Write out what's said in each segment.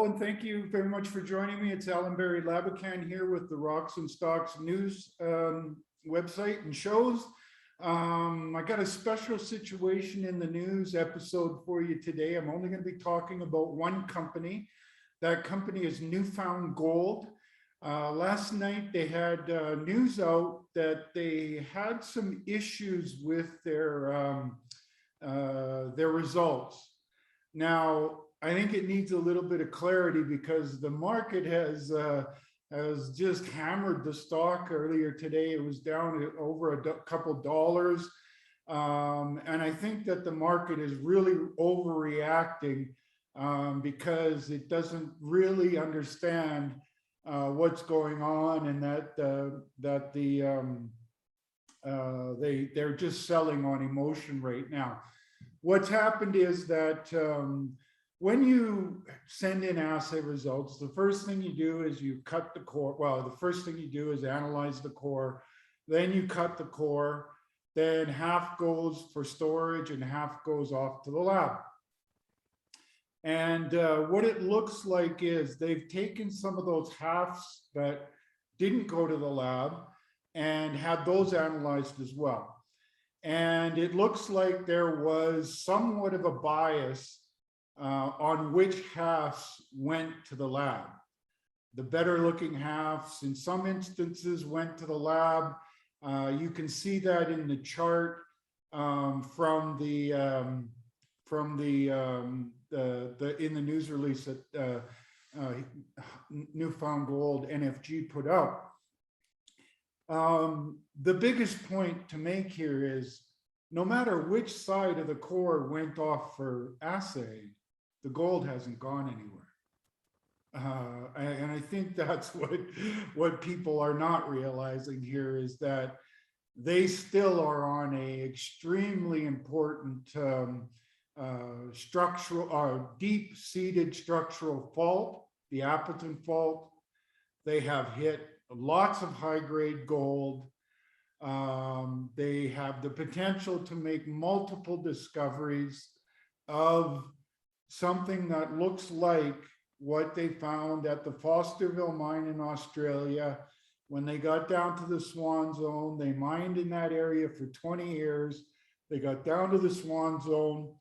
Hello, and thank you very much for joining me. It's Alan Barry Labakan here with the Rocks and Stocks news website and shows. I got a special situation in the news episode for you today. I'm only going to be talking about one company. That company is New Found Gold. Last night they had news out that they had some issues with their results. Now, I think it needs a little bit of clarity because the market has just hammered the stock earlier today. It was down over a couple dollars. And I think that the market is really overreacting because it doesn't really understand what's going on, and that they're just selling on emotion right now. What's happened is that when you send in assay results, the first thing you do is you cut the core. Well, the first thing you do is analyze the core, then you cut the core, then half goes for storage and half goes off to the lab. And what it looks like is they've taken some of those halves that didn't go to the lab and had those analyzed as well. And it looks like there was somewhat of a bias on which halves went to the lab. The better looking halves in some instances went to the lab. You can see that in the chart from the in the news release that New Found Gold NFG put out. The biggest point to make here is no matter which side of the core went off for assay, the gold hasn't gone anywhere. And I think that's what people are not realizing here, is that they still are on a extremely important structural, deep-seated structural fault, the Appleton fault. They have hit lots of high-grade gold. They have the potential to make multiple discoveries of something that looks like what they found at the Fosterville mine in Australia. When they got down to the Swan Zone, they mined in that area for 20 years. They got down to the Swan Zone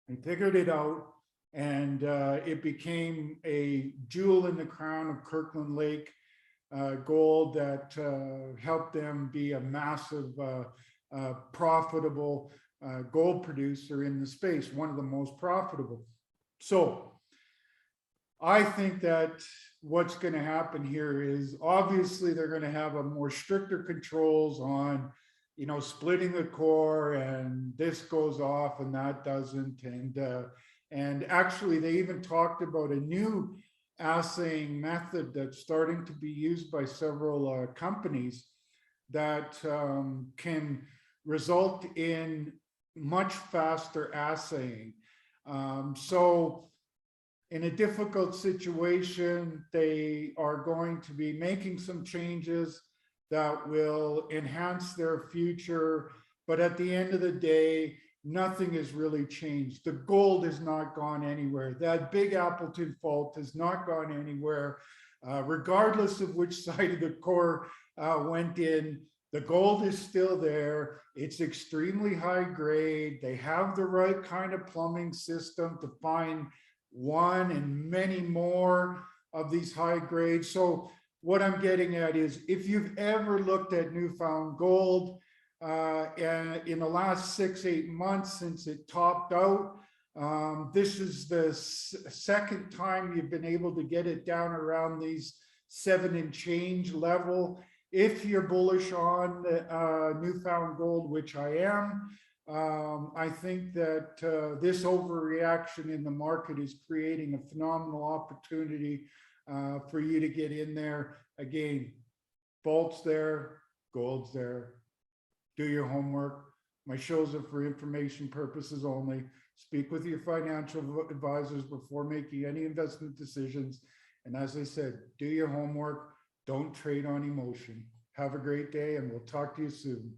and figured it out, and it became a jewel in the crown of Kirkland Lake gold that helped them be a massive, profitable gold producer in the space, one of the most profitable. So I think that what's going to happen here is obviously they're going to have a more stricter controls on, you know, splitting the core, and this goes off and that doesn't. And actually they even talked about a new assaying method that's starting to be used by several companies that can result in much faster assaying. So in a difficult situation, they are going to be making some changes that will enhance their future. But at the end of the day, nothing has really changed. The gold has not gone anywhere. That big Appleton fault has not gone anywhere. Regardless of which side of the core went in, the gold is still there. It's extremely high grade. They have the right kind of plumbing system to find one and many more of these high grades. So what I'm getting at is, if you've ever looked at New Found Gold, and in the last 6-8 months since it topped out, this is the second time you've been able to get it down around these 7 and change level. If you're bullish on New Found Gold, which I am, I think that this overreaction in the market is creating a phenomenal opportunity for you to get in there. Again, fault's there, gold's there. Do your homework. My shows are for information purposes only. Speak with your financial advisors before making any investment decisions. And as I said, do your homework. Don't trade on emotion. Have a great day, and we'll talk to you soon.